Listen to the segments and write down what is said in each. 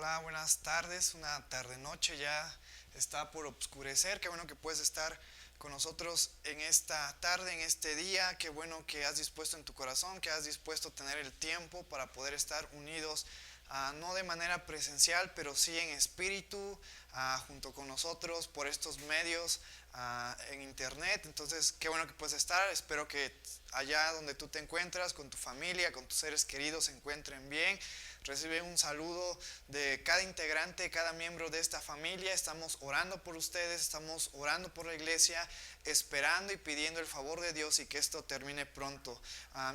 Hola, buenas tardes, una tarde noche ya está por oscurecer, qué bueno que puedes estar con nosotros en esta tarde, en este día, qué bueno que has dispuesto en tu corazón, que has dispuesto a tener el tiempo para poder estar unidos, no de manera presencial, pero sí en espíritu, junto con nosotros por estos medios, en internet. Entonces, qué bueno que puedes estar, espero que allá donde tú te encuentras, con tu familia, con tus seres queridos, se encuentren bien. Recibe un saludo de cada integrante, cada miembro de esta familia. Estamos orando por ustedes, estamos orando por la iglesia, esperando y pidiendo el favor de Dios y que esto termine pronto.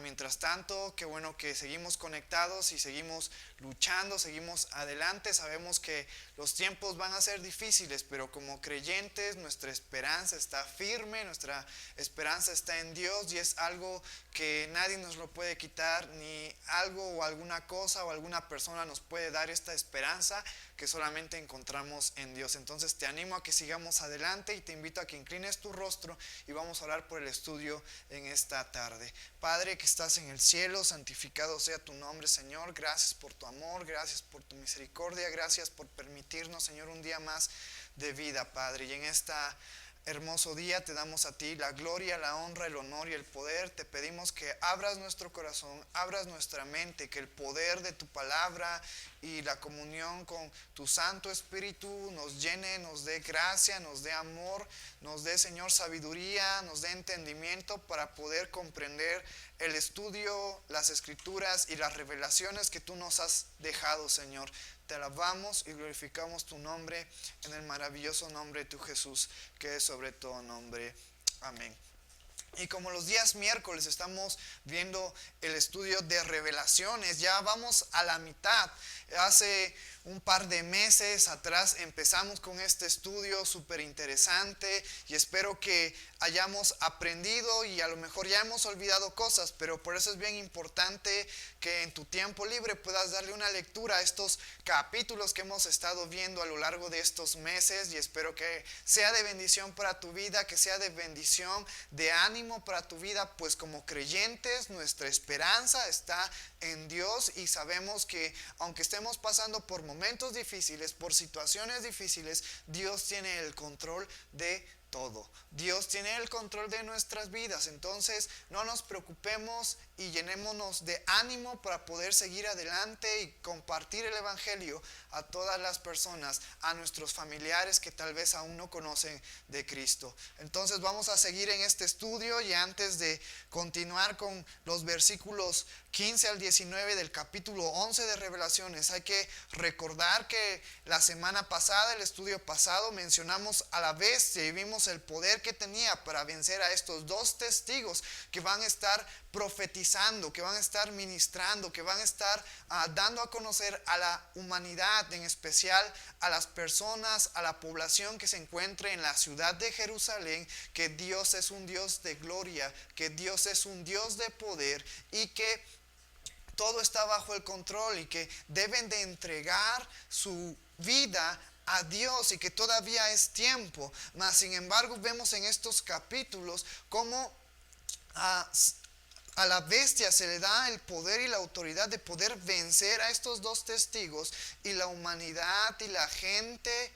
Mientras tanto, qué bueno que seguimos conectados y seguimos luchando, seguimos adelante. Sabemos que los tiempos van a ser difíciles, pero como creyentes nuestra esperanza está firme, nuestra esperanza está en Dios y es algo que nadie nos lo puede quitar, ni algo o alguna cosa o alguna persona nos puede dar esta esperanza que solamente encontramos en Dios. Entonces te animo a que sigamos adelante y te invito a que inclines tu rostro y vamos a orar por el estudio en esta tarde. Padre que estás en el cielo, santificado sea tu nombre, Señor. Gracias por tu amor, gracias por tu misericordia, gracias por permitirnos, Señor, un día más de vida, Padre. Y en esta hermoso día te damos a ti la gloria, la honra, el honor y el poder. Te pedimos que abras nuestro corazón, abras nuestra mente, que el poder de tu palabra y la comunión con tu Santo Espíritu nos llene, nos dé gracia, nos dé amor, nos dé, Señor, sabiduría, nos dé entendimiento para poder comprender el estudio, las escrituras y las revelaciones que tú nos has dejado, Señor. Te alabamos y glorificamos tu nombre en el maravilloso nombre de tu Jesús, que es sobre todo nombre. Amén. Y como los días miércoles estamos viendo el estudio de revelaciones, ya vamos a la mitad. Hace un par de meses atrás empezamos con este estudio súper interesante y espero que hayamos aprendido y a lo mejor ya hemos olvidado cosas, pero por eso es bien importante que en tu tiempo libre puedas darle una lectura a estos capítulos que hemos estado viendo a lo largo de estos meses y espero que sea de bendición para tu vida, que sea de bendición, de ánimo para tu vida, pues como creyentes nuestra esperanza está en Dios y sabemos que aunque estemos pasando por momentos difíciles, por situaciones difíciles, Dios tiene el control de todo. Dios tiene el control de nuestras vidas, entonces no nos preocupemos y llenémonos de ánimo para poder seguir adelante y compartir el evangelio a todas las personas, a nuestros familiares que tal vez aún no conocen de Cristo. Entonces vamos a seguir en este estudio y antes de continuar con los versículos 15 al 19 del capítulo 11 de Revelaciones, hay que recordar que la semana pasada, el estudio pasado, mencionamos a la bestia y vimos el poder que tenía para vencer a estos dos testigos que van a estar profetizando, que van a estar ministrando, que van a estar dando a conocer a la humanidad, en especial a las personas, a la población que se encuentre en la ciudad de Jerusalén, que Dios es un Dios de gloria, que Dios es un Dios de poder y que todo está bajo el control y que deben de entregar su vida a Dios y que todavía es tiempo. Mas sin embargo vemos en estos capítulos cómo a la bestia se le da el poder y la autoridad de poder vencer a estos dos testigos y la humanidad y la gente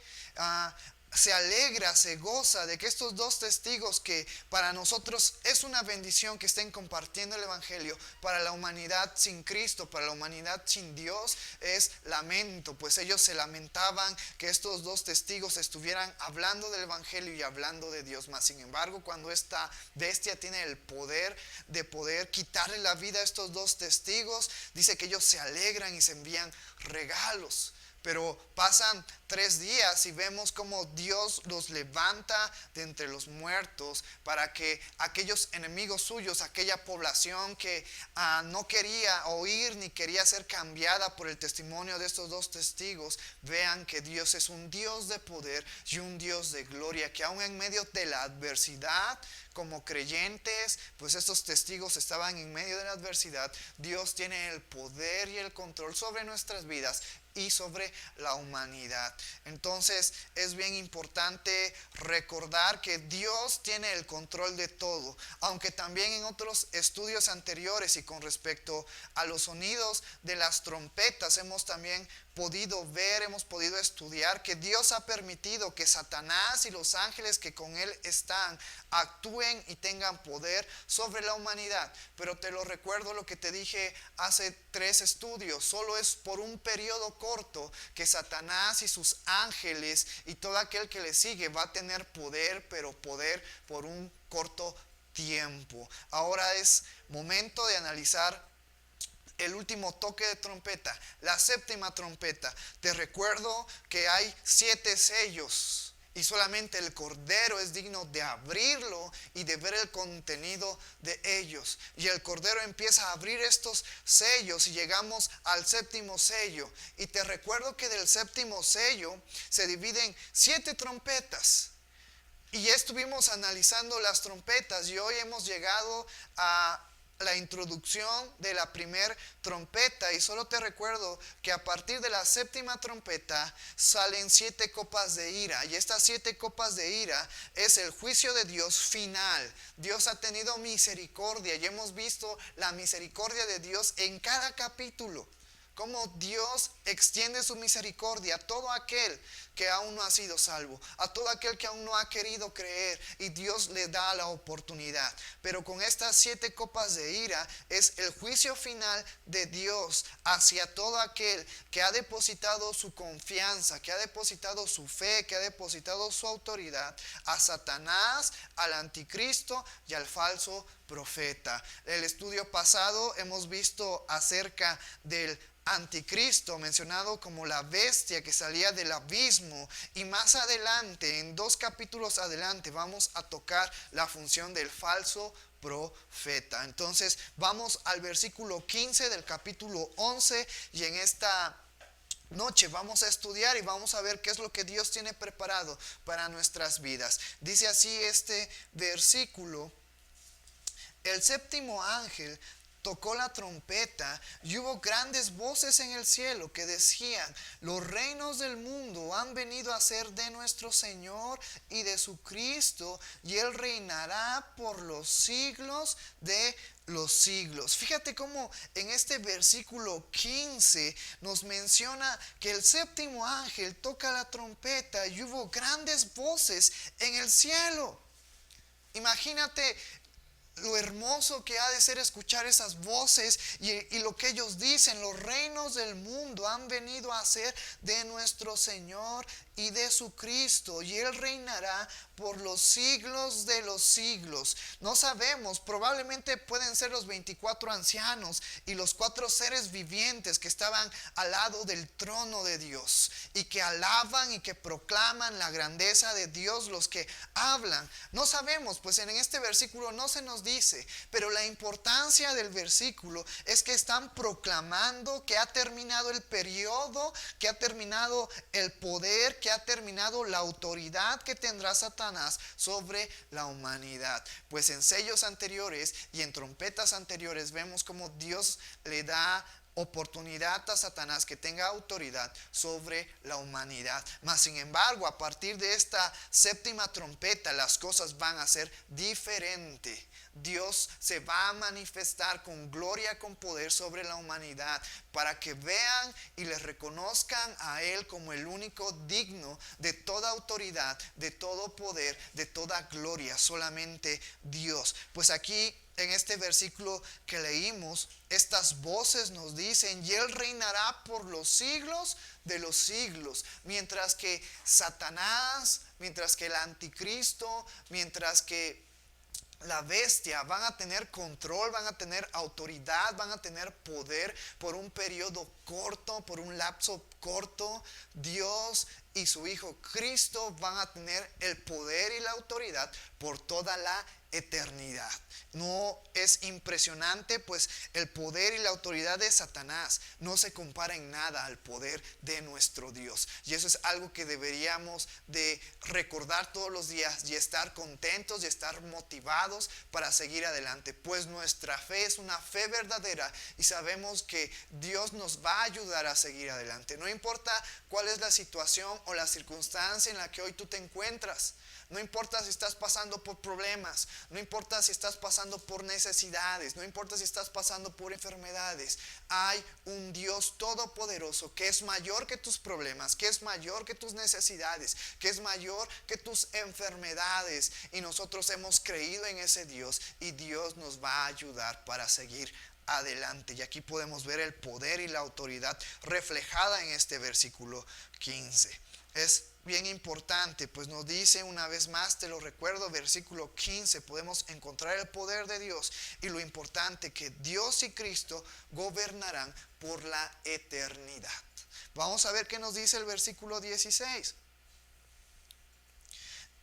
se alegra, se goza de que estos dos testigos, que para nosotros es una bendición que estén compartiendo el evangelio, para la humanidad sin Cristo, para la humanidad sin Dios es lamento, pues ellos se lamentaban que estos dos testigos estuvieran hablando del evangelio y hablando de Dios. Mas sin embargo, cuando esta bestia tiene el poder de poder quitarle la vida a estos dos testigos, dice que ellos se alegran y se envían regalos. Pero pasan 3 días y vemos como Dios los levanta de entre los muertos para que aquellos enemigos suyos, aquella población que no quería oír ni quería ser cambiada por el testimonio de estos dos testigos, vean que Dios es un Dios de poder y un Dios de gloria, que aún en medio de la adversidad, como creyentes, pues estos testigos estaban en medio de la adversidad, Dios tiene el poder y el control sobre nuestras vidas y sobre la humanidad. Entonces es bien importante recordar que Dios tiene el control de todo, aunque también en otros estudios anteriores y con respecto a los sonidos de las trompetas hemos también podido ver, hemos podido estudiar que Dios ha permitido que Satanás y los ángeles que con él están actúen y tengan poder sobre la humanidad. Pero te lo recuerdo lo que te dije hace 3 estudios, solo es por un periodo corto que Satanás y sus ángeles y todo aquel que le sigue va a tener poder, pero poder por un corto tiempo. Ahora es momento de analizar el último toque de trompeta, la 7ª trompeta. Te recuerdo que hay 7 sellos y solamente el Cordero es digno de abrirlo y de ver el contenido de ellos. Y el Cordero empieza a abrir estos sellos y llegamos al 7º sello. Y te recuerdo que del 7º sello se dividen 7 trompetas. Y ya estuvimos analizando las trompetas y hoy hemos llegado a la introducción de la primera trompeta. Y solo te recuerdo que a partir de la 7ª trompeta salen 7 copas de ira. Y estas 7 copas de ira es el juicio de Dios final. Dios ha tenido misericordia y hemos visto la misericordia de Dios en cada capítulo. Cómo Dios extiende su misericordia a todo aquel que aún no ha sido salvo, a todo aquel que aún no ha querido creer, y Dios le da la oportunidad. Pero con estas 7 copas de ira es el juicio final de Dios hacia todo aquel que ha depositado su confianza, que ha depositado su fe, que ha depositado su autoridad a Satanás, al anticristo y al falso profeta. El estudio pasado hemos visto acerca del anticristo, mencionado como la bestia que salía del abismo, y más adelante, en 2 capítulos adelante, vamos a tocar la función del falso profeta. Entonces vamos al versículo 15 del capítulo 11 y en esta noche vamos a estudiar y vamos a ver qué es lo que Dios tiene preparado para nuestras vidas. Dice así este versículo: el 7º ángel tocó la trompeta y hubo grandes voces en el cielo que decían: los reinos del mundo han venido a ser de nuestro Señor y de su Cristo, y Él reinará por los siglos de los siglos. Fíjate cómo en este versículo 15 nos menciona que el 7º ángel toca la trompeta y hubo grandes voces en el cielo. Imagínate lo hermoso que ha de ser escuchar esas voces y lo que ellos dicen: los reinos del mundo han venido a ser de nuestro Señor y de su Cristo, y Él reinará por los siglos de los siglos. No sabemos, probablemente pueden ser los 24 ancianos y los 4 seres vivientes que estaban al lado del trono de Dios y que alaban y que proclaman la grandeza de Dios, los que hablan. No sabemos, pues en este versículo no se nos dice, pero la importancia del versículo es que están proclamando que ha terminado el periodo, que ha terminado el poder, que ha terminado la autoridad que tendrá Satanás sobre la humanidad. Pues en sellos anteriores y en trompetas anteriores vemos cómo Dios le da oportunidad a Satanás que tenga autoridad sobre la humanidad. Mas sin embargo, a partir de esta 7ª trompeta las cosas van a ser diferentes. Dios se va a manifestar con gloria, con poder sobre la humanidad, para que vean y le reconozcan a Él como el único digno de toda autoridad, de todo poder, de toda gloria, solamente Dios. Pues aquí en este versículo que leímos, estas voces nos dicen: y Él reinará por los siglos de los siglos. Mientras que Satanás, mientras que el anticristo, mientras que la bestia van a tener control, van a tener autoridad, van a tener poder por un periodo corto, por un lapso corto, Dios y su Hijo Cristo van a tener el poder y la autoridad por toda la eternidad. ¿No es impresionante? Pues el poder y la autoridad de Satanás no se compara en nada al poder de nuestro Dios. Y eso es algo que deberíamos de recordar todos los días y estar contentos y estar motivados para seguir adelante. Pues nuestra fe es una fe verdadera y sabemos que Dios nos va a ayudar a seguir adelante. No importa cuál es la situación o la circunstancia en la que hoy tú te encuentras. No importa si estás pasando por problemas, no importa si estás pasando por necesidades, no importa si estás pasando por enfermedades, hay un Dios todopoderoso que es mayor que tus problemas, que es mayor que tus necesidades, que es mayor que tus enfermedades, y nosotros hemos creído en ese Dios y Dios nos va a ayudar para seguir adelante. Y aquí podemos ver el poder y la autoridad reflejada en este versículo 15. Es bien importante, pues nos dice una vez más, te lo recuerdo, versículo 15, podemos encontrar el poder de Dios y lo importante que Dios y Cristo gobernarán por la eternidad. Vamos a ver qué nos dice el versículo 16.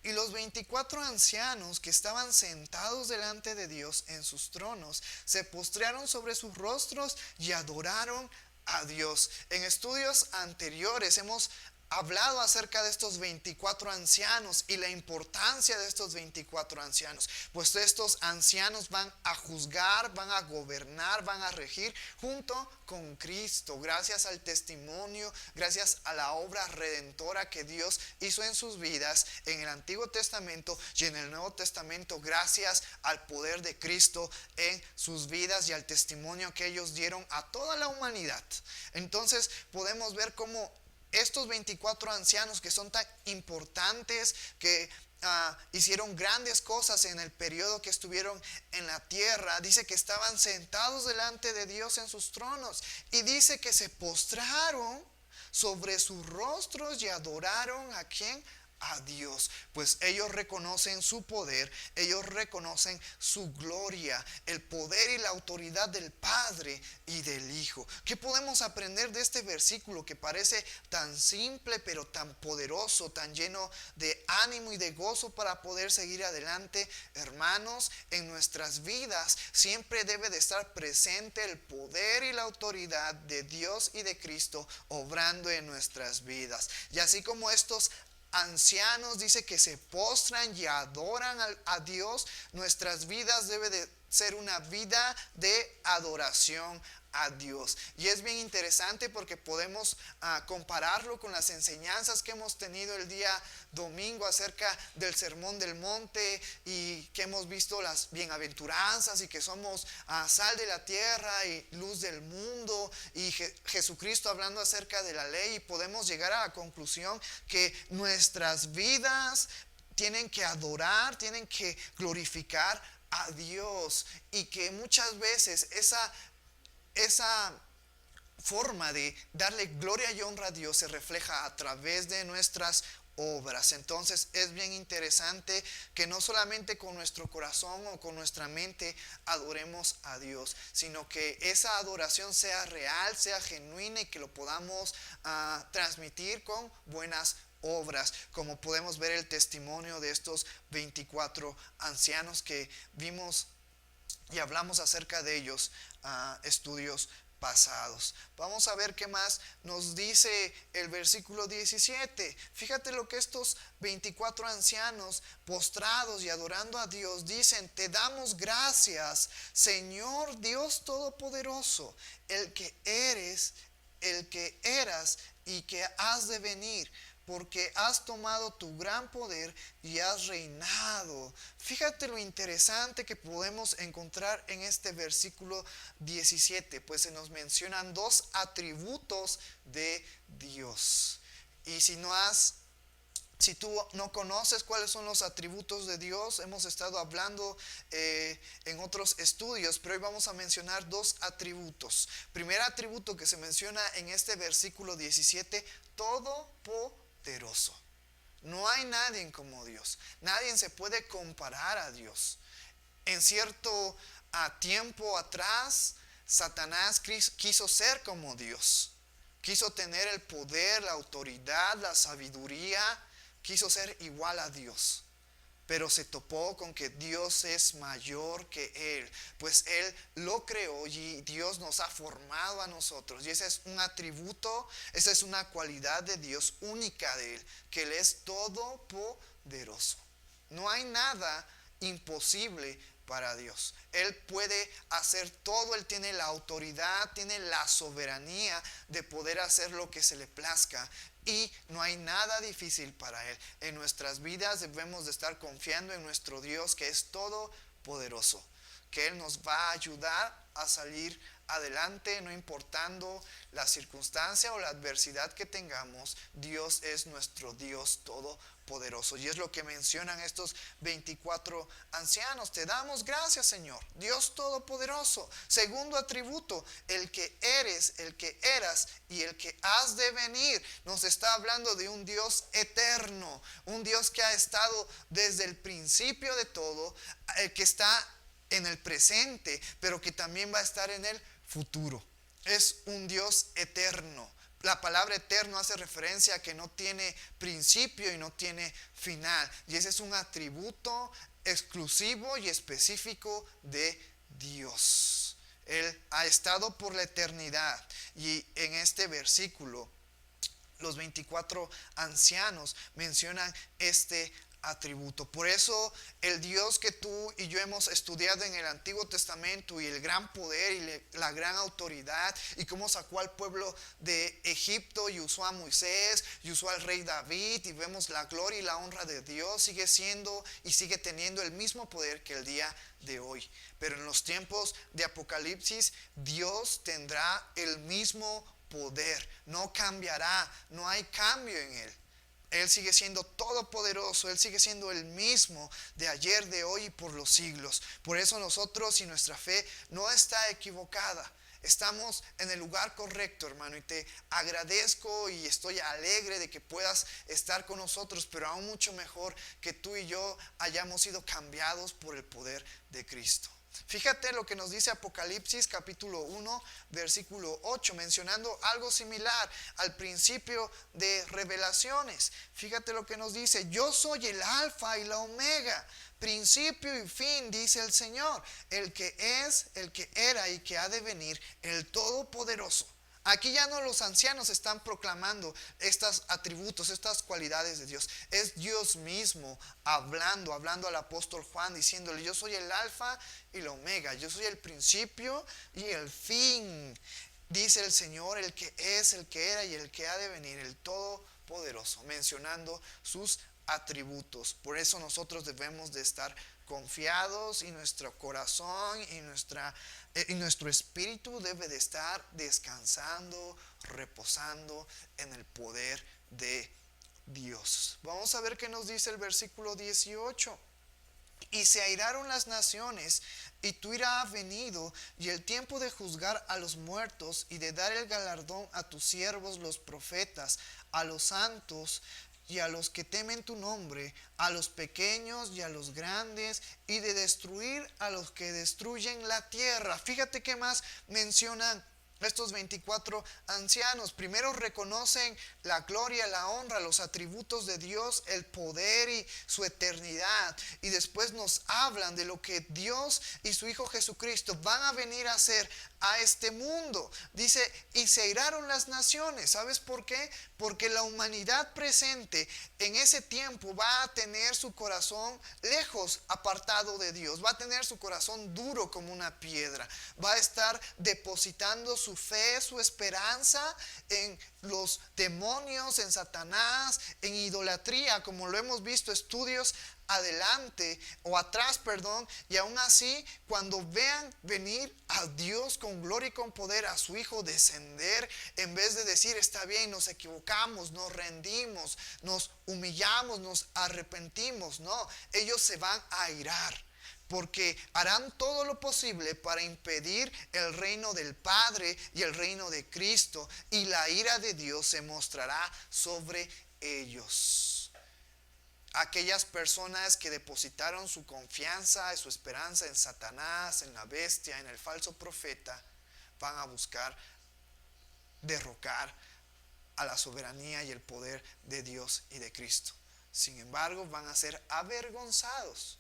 Y los 24 ancianos que estaban sentados delante de Dios en sus tronos se postraron sobre sus rostros y adoraron a Dios. En estudios anteriores hemos hablado acerca de estos 24 ancianos y la importancia de estos 24 ancianos, pues estos ancianos van a juzgar, van a gobernar, van a regir junto con Cristo, gracias al testimonio, gracias a la obra redentora que Dios hizo en sus vidas en el Antiguo Testamento y en el Nuevo Testamento, gracias al poder de Cristo en sus vidas y al testimonio que ellos dieron a toda la humanidad. Entonces podemos ver cómo estos 24 ancianos que son tan importantes, que hicieron grandes cosas en el periodo que estuvieron en la tierra, dice que estaban sentados delante de Dios en sus tronos, y dice que se postraron sobre sus rostros y adoraron ¿a quién? A Dios, pues ellos reconocen su poder, ellos reconocen su gloria, el poder y la autoridad del Padre y del Hijo. ¿Qué podemos aprender de este versículo que parece tan simple pero tan poderoso, tan lleno de ánimo y de gozo para poder seguir adelante? Hermanos, en nuestras vidas siempre debe de estar presente el poder y la autoridad de Dios y de Cristo obrando en nuestras vidas. Y así como estos ancianos dice que se postran y adoran a Dios, nuestras vidas debe de ser una vida de adoración a Dios. Y es bien interesante porque podemos compararlo con las enseñanzas que hemos tenido el día domingo acerca del Sermón del Monte, y que hemos visto las bienaventuranzas y que somos sal de la tierra y luz del mundo, y Jesucristo hablando acerca de la ley, y podemos llegar a la conclusión que nuestras vidas tienen que adorar, tienen que glorificar a Dios, y que muchas veces esa forma de darle gloria y honra a Dios se refleja a través de nuestras obras. Entonces es bien interesante que no solamente con nuestro corazón o con nuestra mente adoremos a Dios, sino que esa adoración sea real, sea genuina, y que lo podamos transmitir con buenas obras, como podemos ver el testimonio de estos 24 ancianos que vimos y hablamos acerca de ellos estudios pasados. Vamos a ver qué más nos dice el versículo 17. Fíjate lo que estos 24 ancianos postrados y adorando a Dios dicen: te damos gracias, Señor Dios Todopoderoso, el que eres, el que eras y que has de venir, porque has tomado tu gran poder y has reinado. Fíjate lo interesante que podemos encontrar en este versículo 17, pues se nos mencionan dos atributos de Dios. Y si tú no conoces cuáles son los atributos de Dios, hemos estado hablando en otros estudios, pero hoy vamos a mencionar dos atributos. Primer atributo que se menciona en este versículo 17: todopoderoso. No hay nadie como Dios. Nadie se puede comparar a Dios. En cierto tiempo atrás, Satanás quiso ser como Dios. Quiso tener el poder, la autoridad, la sabiduría. Quiso ser igual a Dios. Pero se topó con que Dios es mayor que Él, pues Él lo creó y Dios nos ha formado a nosotros. Y ese es un atributo, esa es una cualidad de Dios única de Él, que Él es todopoderoso. No hay nada imposible para Dios. Él puede hacer todo, Él tiene la autoridad, tiene la soberanía de poder hacer lo que se le plazca. Y no hay nada difícil para Él. En nuestras vidas debemos de estar confiando en nuestro Dios, que es todopoderoso, que Él nos va a ayudar a salir adelante, no importando la circunstancia o la adversidad que tengamos. Dios es nuestro Dios todopoderoso. Y es lo que mencionan estos 24 ancianos. Te damos gracias, Señor, Dios todopoderoso. Segundo atributo, el que eres, el que eras y el que has de venir. Nos está hablando de un Dios eterno, un Dios que ha estado desde el principio de todo, que está en el presente, pero que también va a estar en el futuro. Es un Dios eterno. La palabra eterno hace referencia a que no tiene principio y no tiene final. Y ese es un atributo exclusivo y específico de Dios. Él ha estado por la eternidad. Y en este versículo, los 24 ancianos mencionan este atributo. Por eso el Dios que tú y yo hemos estudiado en el Antiguo Testamento, y el gran poder y la gran autoridad, y cómo sacó al pueblo de Egipto y usó a Moisés y usó al rey David, y vemos la gloria y la honra de Dios, sigue siendo y sigue teniendo el mismo poder que el día de hoy. Pero en los tiempos de Apocalipsis, Dios tendrá el mismo poder, no cambiará, no hay cambio en Él. Él sigue siendo todopoderoso, Él sigue siendo el mismo de ayer, de hoy y por los siglos. Por eso nosotros y nuestra fe no está equivocada. Estamos en el lugar correcto, hermano, y te agradezco y estoy alegre de que puedas estar con nosotros, pero aún mucho mejor que tú y yo hayamos sido cambiados por el poder de Cristo. Fíjate lo que nos dice Apocalipsis capítulo 1 versículo 8, mencionando algo similar al principio de Revelaciones. Fíjate lo que nos dice: yo soy el alfa y la omega, principio y fin, dice el Señor, el que es, el que era y que ha de venir, el todopoderoso. Aquí ya no los ancianos están proclamando estos atributos, estas cualidades de Dios. Es Dios mismo hablando al apóstol Juan, diciéndole: yo soy el alfa y la omega, yo soy el principio y el fin, dice el Señor, el que es, el que era y el que ha de venir, el todopoderoso, mencionando sus atributos. Por eso nosotros debemos de estar confiados, y nuestro corazón y nuestro espíritu debe de estar descansando, reposando en el poder de Dios. Vamos a ver qué nos dice el versículo 18. Y se airaron las naciones, y tu ira ha venido, y el tiempo de juzgar a los muertos, y de dar el galardón a tus siervos los profetas, a los santos y a los que temen tu nombre, a los pequeños y a los grandes, y de destruir a los que destruyen la tierra. Fíjate qué más mencionan estos 24 ancianos. Primero reconocen la gloria, la honra, los atributos de Dios, el poder y su eternidad. Y después nos hablan de lo que Dios y su Hijo Jesucristo van a venir a hacer a este mundo. Dice: y se airaron las naciones. ¿Sabes por qué? Porque la humanidad presente en ese tiempo va a tener su corazón lejos, apartado de Dios. Va a tener su corazón duro como una piedra. Va a estar depositando su fe, su esperanza en los demonios, en Satanás, en idolatría, como lo hemos visto estudios adelante o atrás, perdón. Y aún así, cuando vean venir a Dios con gloria y con poder, a su Hijo descender, en vez de decir: está bien, nos equivocamos, nos rendimos, nos humillamos, nos arrepentimos, no, ellos se van a airar, porque harán todo lo posible para impedir el reino del Padre y el reino de Cristo, y la ira de Dios se mostrará sobre ellos. Aquellas personas que depositaron su confianza y su esperanza en Satanás, en la bestia, en el falso profeta, van a buscar derrocar a la soberanía y el poder de Dios y de Cristo. Sin embargo, van a ser avergonzados,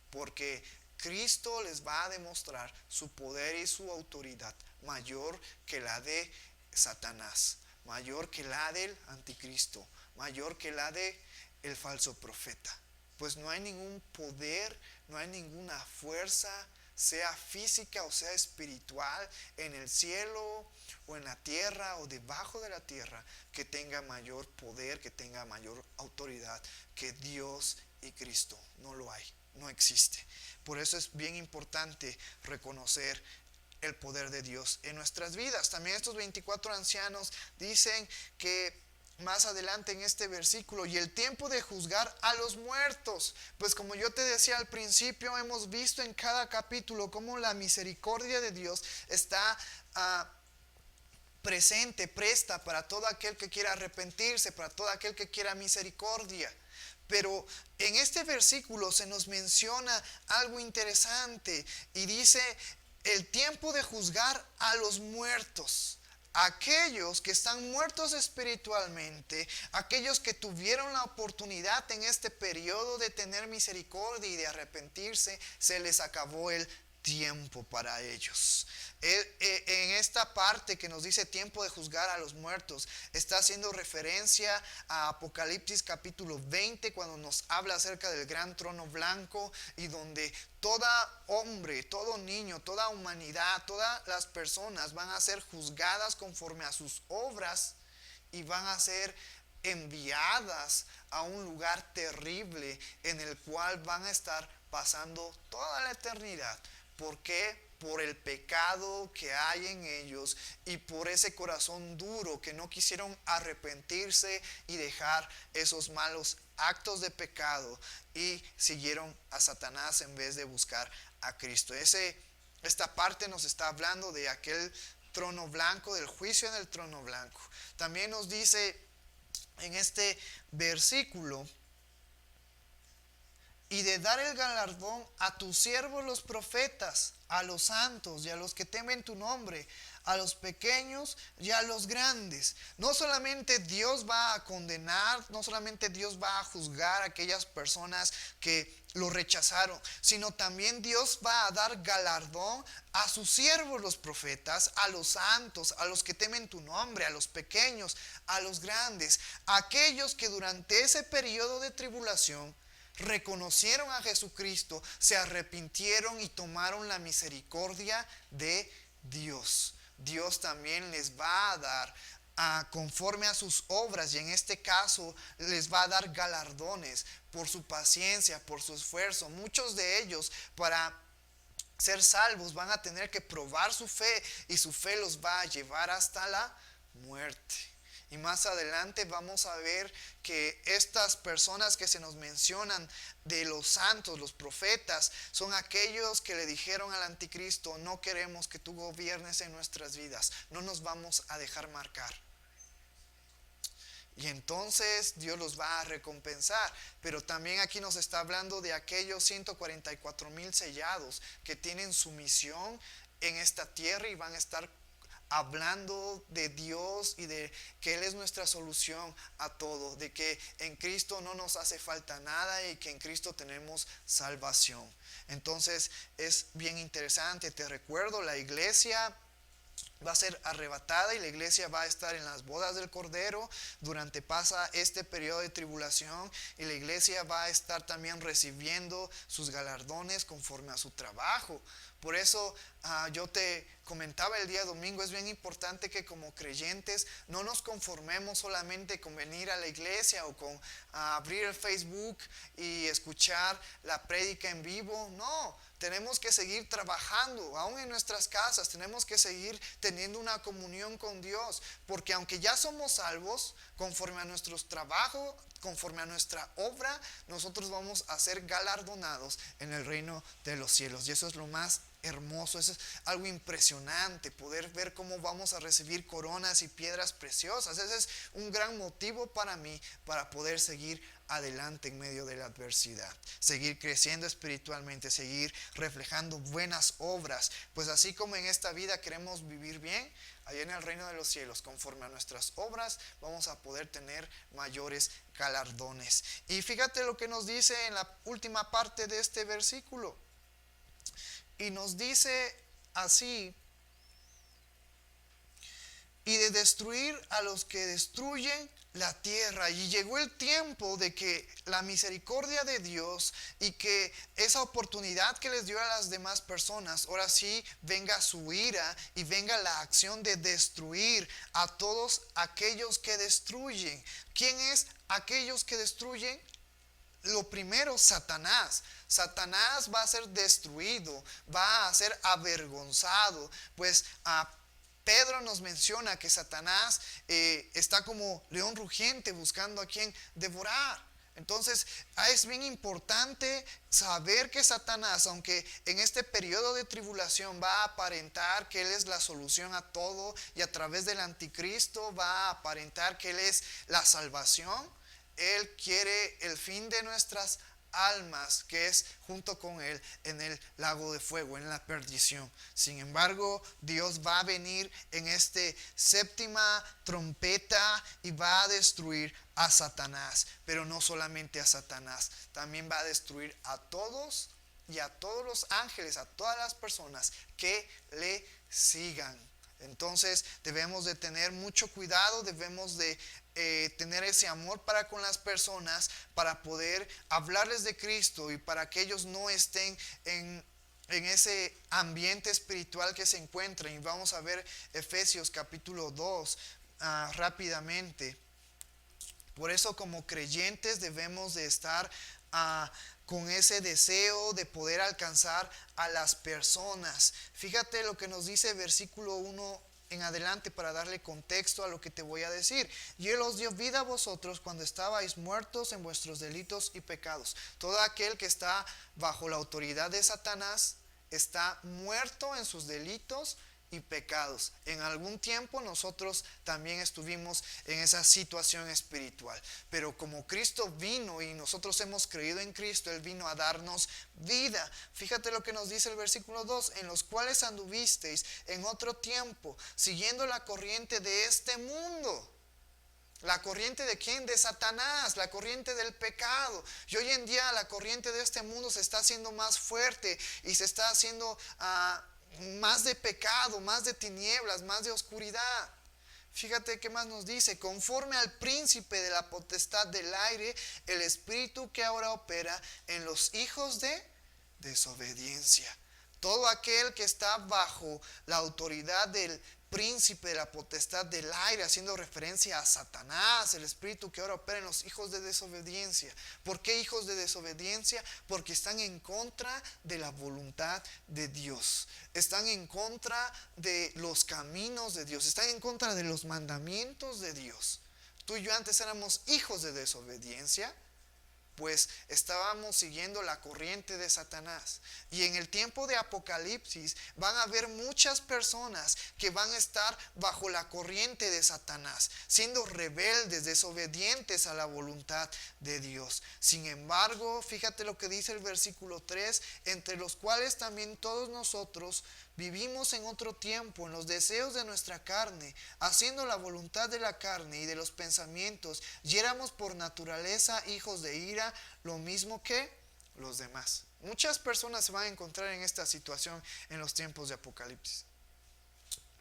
porque Cristo les va a demostrar su poder y su autoridad mayor que la de Satanás, mayor que la del anticristo, mayor que la de el falso profeta. pues no hay ningún poder, no hay ninguna fuerza, sea física o sea espiritual, en el cielo o en la tierra o debajo de la tierra, que tenga mayor poder, que tenga mayor autoridad que Dios y Cristo. No lo hay, no existe. Por eso es bien importante reconocer el poder de Dios en nuestras vidas. También estos 24 ancianos dicen que más adelante en este versículo, y el tiempo de juzgar a los muertos, pues como yo te decía al principio, hemos visto en cada capítulo cómo la misericordia de Dios está presente, presta para todo aquel que quiera arrepentirse, para todo aquel que quiera misericordia. Pero en este versículo se nos menciona algo interesante y dice el tiempo de juzgar a los muertos. Aquellos que están muertos espiritualmente, aquellos que tuvieron la oportunidad en este periodo de tener misericordia y de arrepentirse, se les acabó el tiempo para ellos. En esta parte que nos dice tiempo de juzgar a los muertos, está haciendo referencia a Apocalipsis capítulo 20, cuando nos habla acerca del gran trono blanco, y donde todo hombre, todo niño, toda humanidad, todas las personas van a ser juzgadas conforme a sus obras y van a ser enviadas a un lugar terrible en el cual van a estar pasando toda la eternidad. ¿Por qué? Por el pecado que hay en ellos y por ese corazón duro que no quisieron arrepentirse y dejar esos malos actos de pecado y siguieron a Satanás en vez de buscar a Cristo. Esta parte nos está hablando de aquel trono blanco, del juicio en el trono blanco. También nos dice en este versículo: y de dar el galardón a tus siervos los profetas, a los santos y a los que temen tu nombre, a los pequeños y a los grandes. No solamente Dios va a condenar, no solamente Dios va a juzgar a aquellas personas que lo rechazaron, sino también Dios va a dar galardón a sus siervos los profetas, a los santos, a los que temen tu nombre, a los pequeños, a los grandes, a aquellos que durante ese periodo de tribulación reconocieron a Jesucristo, se arrepintieron y tomaron la misericordia de Dios. Dios también les va a dar conforme a sus obras, y en este caso les va a dar galardones por su paciencia, por su esfuerzo. Muchos de ellos, para ser salvos, van a tener que probar su fe, y su fe los va a llevar hasta la muerte. Y más adelante vamos a ver que estas personas que se nos mencionan de los santos, los profetas, son aquellos que le dijeron al anticristo: no queremos que tú gobiernes en nuestras vidas, no nos vamos a dejar marcar. Y entonces Dios los va a recompensar. Pero también aquí nos está hablando de aquellos 144,000 sellados que tienen su misión en esta tierra y van a estar hablando de Dios y de que Él es nuestra solución a todo, de que en Cristo no nos hace falta nada y que en Cristo tenemos salvación. Entonces es bien interesante. Te recuerdo, la iglesia va a ser arrebatada y la iglesia va a estar en las bodas del Cordero pasa este periodo de tribulación, y la iglesia va a estar también recibiendo sus galardones conforme a su trabajo. Por eso yo te comentaba el día domingo, es bien importante que como creyentes no nos conformemos solamente con venir a la iglesia o con abrir el Facebook y escuchar la prédica en vivo. No, tenemos que seguir trabajando, aún en nuestras casas, tenemos que seguir teniendo una comunión con Dios, porque aunque ya somos salvos, conforme a nuestros trabajos, conforme a nuestra obra, nosotros vamos a ser galardonados en el reino de los cielos. Y eso es lo más hermoso, eso es algo impresionante, poder ver cómo vamos a recibir coronas y piedras preciosas. Ese es un gran motivo para mí, para poder seguir adelante en medio de la adversidad, seguir creciendo espiritualmente, seguir reflejando buenas obras, pues así como en esta vida queremos vivir bien, allá en el reino de los cielos, conforme a nuestras obras, vamos a poder tener mayores galardones. Y fíjate lo que nos dice en la última parte de este versículo. Y nos dice así: y de destruir a los que destruyen la tierra. Y llegó el tiempo de que la misericordia de Dios y que esa oportunidad que les dio a las demás personas, ahora sí venga su ira y venga la acción de destruir a todos aquellos que destruyen. ¿Quién es aquellos que destruyen? Lo primero, Satanás. Satanás va a ser destruido, va a ser avergonzado, pues Pedro nos menciona que Satanás está como león rugiente buscando a quien devorar. Entonces es bien importante saber que Satanás, aunque en este periodo de tribulación va a aparentar que Él es la solución a todo y a través del anticristo va a aparentar que Él es la salvación, Él quiere el fin de nuestras almas, que es junto con Él en el lago de fuego, en la perdición. Sin embargo, Dios va a venir en este séptima trompeta y va a destruir a Satanás, pero no solamente a Satanás, también va a destruir a todos y a todos los ángeles, a todas las personas que le sigan. Entonces debemos de tener mucho cuidado, debemos de tener ese amor para con las personas, para poder hablarles de Cristo y para que ellos no estén en ese ambiente espiritual que se encuentran. Y vamos a ver Efesios capítulo 2 rápidamente. Por eso como creyentes debemos de estar con ese deseo de poder alcanzar a las personas. Fíjate lo que nos dice versículo 1 en adelante para darle contexto a lo que te voy a decir. Y Él os dio vida a vosotros cuando estabais muertos en vuestros delitos y pecados. Todo aquel que está bajo la autoridad de Satanás está muerto en sus delitos y pecados. En algún tiempo nosotros también estuvimos en esa situación espiritual, pero como Cristo vino y nosotros hemos creído en Cristo, Él vino a darnos vida. Fíjate lo que nos dice el versículo 2: en los cuales anduvisteis en otro tiempo, siguiendo la corriente de este mundo. ¿La corriente de quién? De Satanás, la corriente del pecado. Y hoy en día la corriente de este mundo se está haciendo más fuerte y se está haciendo más de pecado, más de tinieblas, más de oscuridad. Fíjate qué más nos dice: conforme al príncipe de la potestad del aire, el espíritu que ahora opera en los hijos de desobediencia. Todo aquel que está bajo la autoridad del príncipe de la potestad del aire, haciendo referencia a Satanás, el espíritu que ahora opera en los hijos de desobediencia. ¿Por qué hijos de desobediencia? Porque están en contra de la voluntad de Dios, están en contra de los caminos de Dios, están en contra de los mandamientos de Dios. Tú y yo antes éramos hijos de desobediencia, pues estábamos siguiendo la corriente de Satanás. Y en el tiempo de Apocalipsis van a haber muchas personas que van a estar bajo la corriente de Satanás, siendo rebeldes, desobedientes a la voluntad de Dios. Sin embargo, fíjate lo que dice el versículo 3: entre los cuales también todos nosotros vivimos en otro tiempo en los deseos de nuestra carne, haciendo la voluntad de la carne y de los pensamientos, y éramos por naturaleza hijos de ira, lo mismo que los demás. Muchas personas se van a encontrar en esta situación en los tiempos de Apocalipsis.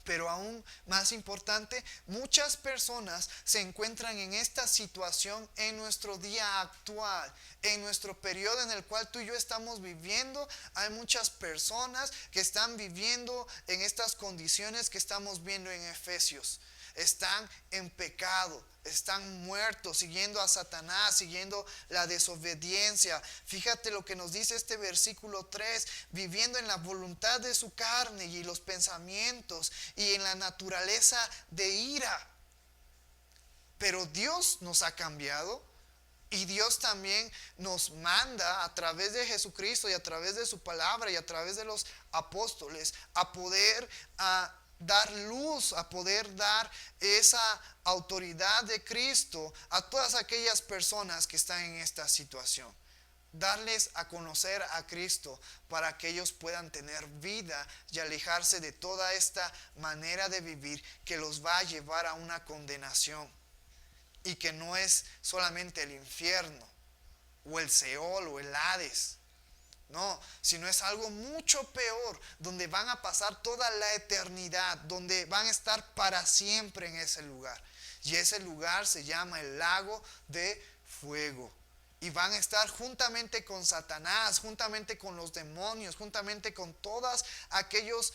Pero aún más importante, muchas personas se encuentran en esta situación en nuestro día actual, en nuestro periodo en el cual tú y yo estamos viviendo. Hay muchas personas que están viviendo en estas condiciones que estamos viendo en Efesios. Están en pecado, están muertos, siguiendo a Satanás, siguiendo la desobediencia. Fíjate lo que nos dice este versículo 3: viviendo en la voluntad de su carne y los pensamientos y en la naturaleza de ira. Pero Dios nos ha cambiado y Dios también nos manda a través de Jesucristo y a través de su palabra y a través de los apóstoles a poder dar luz, a poder dar esa autoridad de Cristo a todas aquellas personas que están en esta situación. Darles a conocer a Cristo para que ellos puedan tener vida y alejarse de toda esta manera de vivir que los va a llevar a una condenación, y que no es solamente el infierno o el Seol o el Hades, No, sino es algo mucho peor, donde van a pasar toda la eternidad, donde van a estar para siempre en ese lugar. Y ese lugar se llama el lago de fuego. Y van a estar juntamente con Satanás, juntamente con los demonios, juntamente con todos aquellos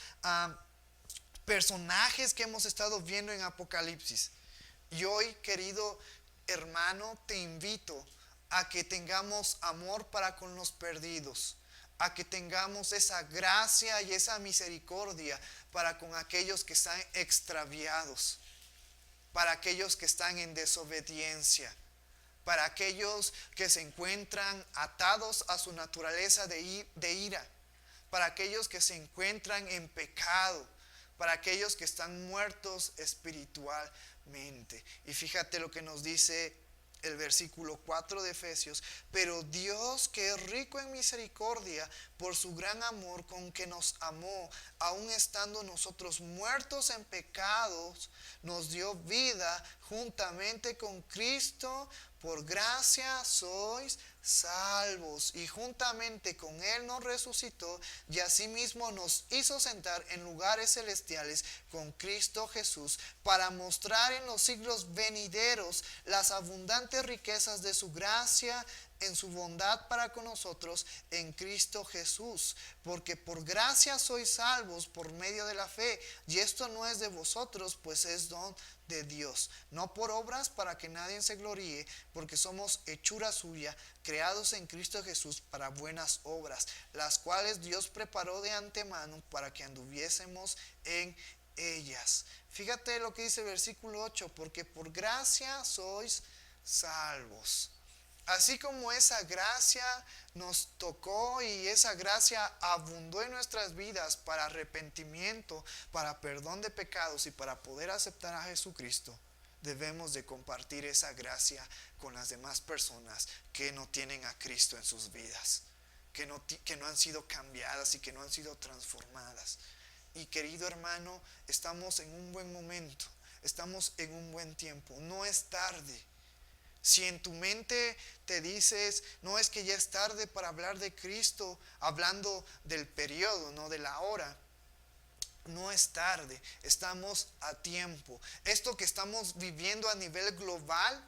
personajes que hemos estado viendo en Apocalipsis. Y hoy, querido hermano, te invito a que tengamos amor para con los perdidos, a que tengamos esa gracia y esa misericordia para con aquellos que están extraviados, para aquellos que están en desobediencia, para aquellos que se encuentran atados a su naturaleza de ira, para aquellos que se encuentran en pecado, para aquellos que están muertos espiritualmente. Y fíjate lo que nos dice el versículo 4 de Efesios: pero Dios, que es rico en misericordia, por su gran amor con que nos amó, aun estando nosotros muertos en pecados, nos dio vida juntamente con Cristo. Por gracia sois salvos, y juntamente con Él nos resucitó, y asimismo nos hizo sentar en lugares celestiales con Cristo Jesús, para mostrar en los siglos venideros las abundantes riquezas de su gracia en su bondad para con nosotros en Cristo Jesús. Porque por gracia sois salvos por medio de la fe, y esto no es de vosotros, pues es don de Dios, no por obras, para que nadie se gloríe, porque somos hechura suya, creados en Cristo Jesús para buenas obras, las cuales Dios preparó de antemano para que anduviésemos en ellas. Fíjate lo que dice el versículo 8: porque por gracia sois salvos. Así como esa gracia nos tocó y esa gracia abundó en nuestras vidas para arrepentimiento, para perdón de pecados y para poder aceptar a Jesucristo, debemos de compartir esa gracia con las demás personas que no tienen a Cristo en sus vidas, que no han sido cambiadas y que no han sido transformadas. Y querido hermano, estamos en un buen momento, estamos en un buen tiempo, no es tarde. Si en tu mente te dices, no, es que ya es tarde para hablar de Cristo, hablando del periodo, no de la hora, no es tarde, estamos a tiempo. Esto que estamos viviendo a nivel global,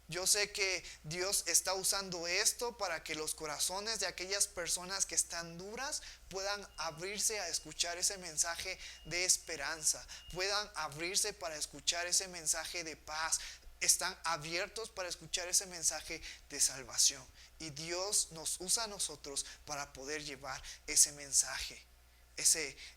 yo sé que Dios está usando esto para que los corazones de aquellas personas que están duras puedan abrirse a escuchar ese mensaje de esperanza, puedan abrirse para escuchar ese mensaje de paz. Están abiertos para escuchar ese mensaje de salvación. Y Dios nos usa a nosotros para poder llevar ese mensaje,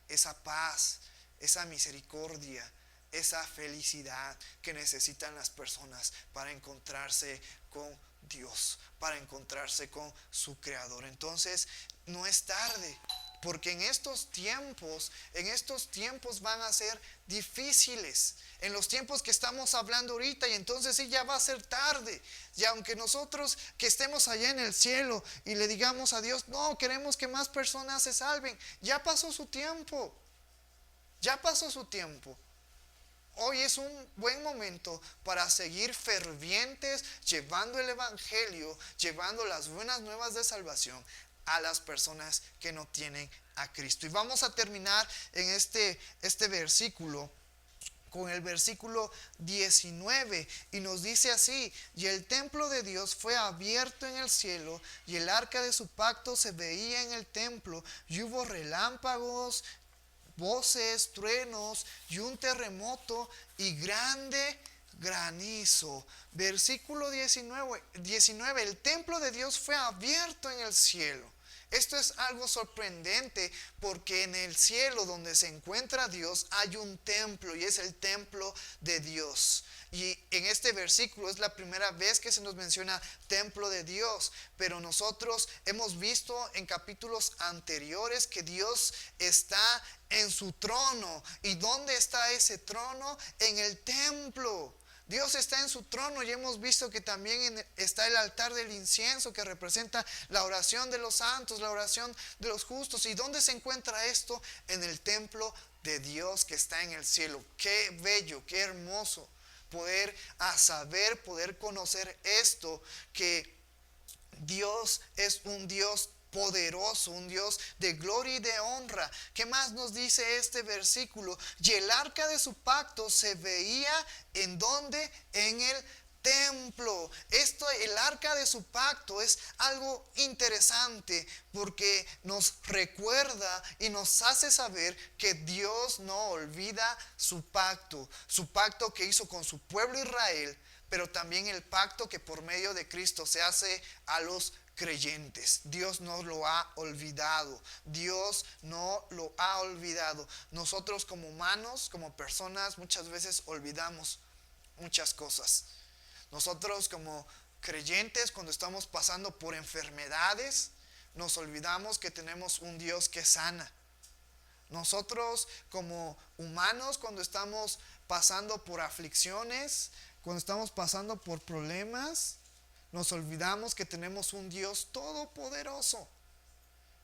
esa paz, esa misericordia, esa felicidad que necesitan las personas para encontrarse con Dios, para encontrarse con su Creador. Entonces, no es tarde, porque en estos tiempos van a ser difíciles, en los tiempos que estamos hablando ahorita, y entonces sí, ya va a ser tarde. Y aunque nosotros que estemos allá en el cielo y le digamos a Dios, no, queremos que más personas se salven, ya pasó su tiempo, ya pasó su tiempo. Hoy es un buen momento para seguir fervientes, llevando el evangelio, llevando las buenas nuevas de salvación a las personas que no tienen a Cristo. Y vamos a terminar en este versículo con el versículo 19, y nos dice así: y el templo de Dios fue abierto en el cielo, y el arca de su pacto se veía en el templo, y hubo relámpagos, voces, truenos y un terremoto y grande granizo. Versículo 19, el templo de Dios fue abierto en el cielo. Esto es algo sorprendente, porque en el cielo donde se encuentra Dios hay un templo, y es el templo de Dios. Y en este versículo es la primera vez que se nos menciona templo de Dios, pero nosotros hemos visto en capítulos anteriores que Dios está en su trono. ¿Y dónde está ese trono? En el templo. Dios está en su trono, y hemos visto que también está el altar del incienso, que representa la oración de los santos, la oración de los justos. ¿Y dónde se encuentra esto? En el templo de Dios que está en el cielo. Qué bello, qué hermoso poder conocer esto, que Dios es un Dios poderoso, un Dios de gloria y de honra. ¿Qué más nos dice este versículo? Y el arca de su pacto se veía ¿en dónde? En el templo. El arca de su pacto es algo interesante porque nos recuerda y nos hace saber que Dios no olvida su pacto que hizo con su pueblo Israel, pero también el pacto que por medio de Cristo se hace a los creyentes. Dios no lo ha olvidado. Dios no lo ha olvidado. Nosotros como humanos, como personas, muchas veces olvidamos muchas cosas. Nosotros como creyentes, cuando estamos pasando por enfermedades, nos olvidamos que tenemos un Dios que sana. Nosotros como humanos, cuando estamos pasando por aflicciones, cuando estamos pasando por problemas, nos olvidamos que tenemos un Dios todopoderoso.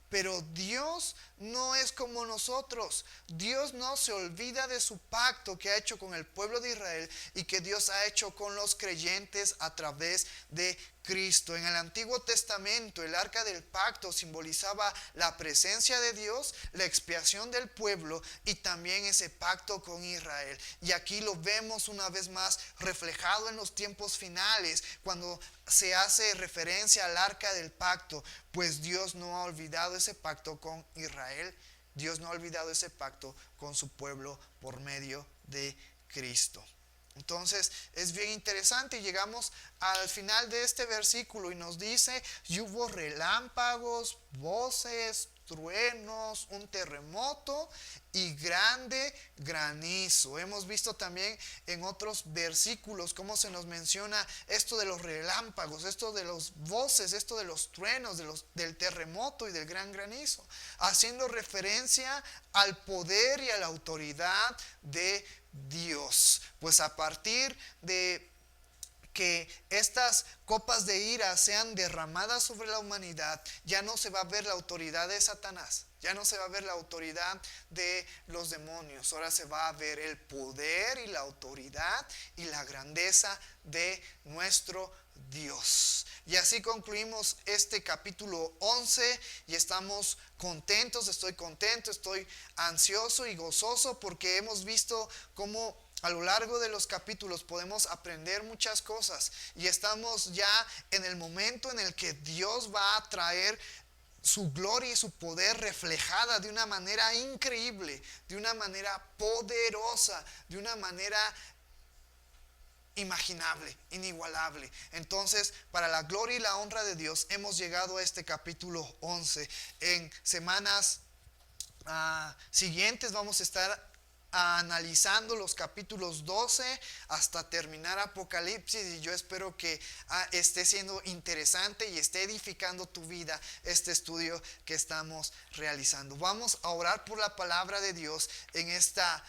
Pero Dios no es como nosotros. Dios no se olvida de su pacto que ha hecho con el pueblo de Israel y que Dios ha hecho con los creyentes a través de Cristo. En el Antiguo Testamento, el arca del pacto simbolizaba la presencia de Dios, la expiación del pueblo y también ese pacto con Israel. Y aquí lo vemos una vez más reflejado en los tiempos finales, cuando se hace referencia al arca del pacto, pues Dios no ha olvidado ese pacto con Israel. Dios no ha olvidado ese pacto con su pueblo por medio de Cristo. Entonces es bien interesante y llegamos al final de este versículo y nos dice: y hubo relámpagos, voces, truenos, un terremoto y grande granizo. Hemos visto también en otros versículos cómo se nos menciona esto de los relámpagos, esto de los voces, esto de los truenos, del terremoto y del gran granizo, haciendo referencia al poder y a la autoridad de Dios. Pues a partir de que estas copas de ira sean derramadas sobre la humanidad, ya no se va a ver la autoridad de Satanás, ya no se va a ver la autoridad de los demonios. Ahora se va a ver el poder y la autoridad y la grandeza de nuestro Dios. Y así concluimos este capítulo 11 y estamos contentos, estoy contento, estoy ansioso y gozoso porque hemos visto cómo a lo largo de los capítulos podemos aprender muchas cosas y estamos ya en el momento en el que Dios va a traer su gloria y su poder reflejada de una manera increíble, de una manera poderosa, de una manera imaginable, inigualable. Entonces, para la gloria y la honra de Dios, hemos llegado a este capítulo 11. En semanas siguientes vamos a estar analizando los capítulos 12 hasta terminar Apocalipsis, y yo espero que esté siendo interesante y esté edificando tu vida este estudio que estamos realizando. Vamos a orar por la palabra de Dios en esta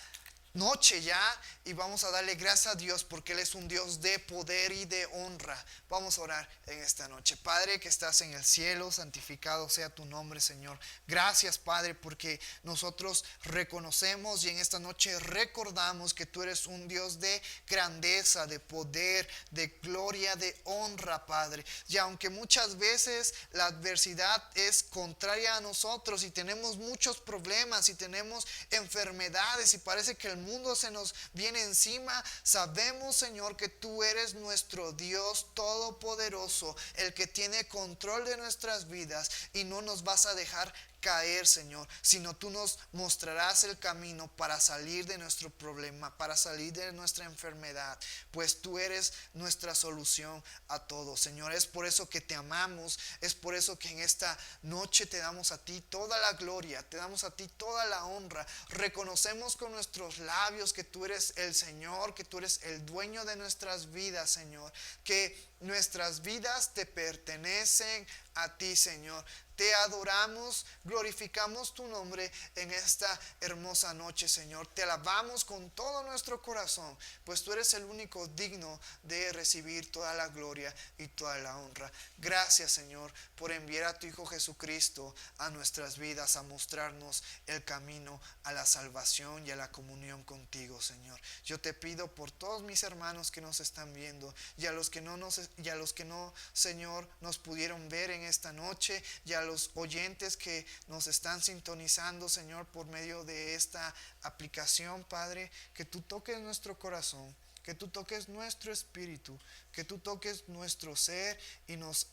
noche ya y vamos a darle gracias a Dios porque Él es un Dios de poder y de honra. Vamos a orar en esta noche. Padre que estás en el cielo, santificado sea tu nombre, Señor. Gracias, Padre, porque nosotros reconocemos y en esta noche recordamos que tú eres un Dios de grandeza, de poder, de gloria, de honra, Padre. Y aunque muchas veces la adversidad es contraria a nosotros y tenemos muchos problemas y tenemos enfermedades y parece que el mundo se nos viene encima, sabemos, Señor, que tú eres nuestro Dios todopoderoso, el que tiene control de nuestras vidas y no nos vas a dejar caer, Señor, sino tú nos mostrarás el camino para salir de nuestro problema, para salir de nuestra enfermedad, pues tú eres nuestra solución a todo, Señor. Es por eso que te amamos, es por eso que en esta noche te damos a ti toda la gloria, te damos a ti toda la honra. Reconocemos con nuestros labios que tú eres el Señor, que tú eres el dueño de nuestras vidas, Señor, que nuestras vidas te pertenecen a ti, Señor. Te adoramos, glorificamos tu nombre en esta hermosa noche, Señor. Te alabamos con todo nuestro corazón, pues tú eres el único digno de recibir toda la gloria y toda la honra. Gracias, Señor, por enviar a tu Hijo Jesucristo a nuestras vidas, a mostrarnos el camino a la salvación y a la comunión contigo, Señor. Yo te pido por todos mis hermanos que nos están viendo y a los que no nos y a los que no, Señor, nos pudieron ver en esta noche, y a los oyentes que nos están sintonizando, Señor, por medio de esta aplicación, Padre, que tú toques nuestro corazón, que tú toques nuestro espíritu, que tú toques nuestro ser y nos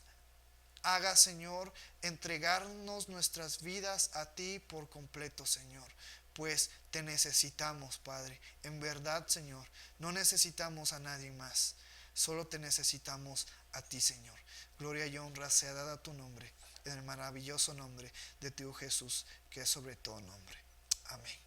haga, Señor, entregarnos nuestras vidas a ti por completo, Señor. Pues te necesitamos, Padre. En verdad, Señor, no necesitamos a nadie más. Solo te necesitamos a ti, Señor. Gloria y honra sea dada a tu nombre, en el maravilloso nombre de tu Hijo Jesús, que es sobre todo nombre. Amén.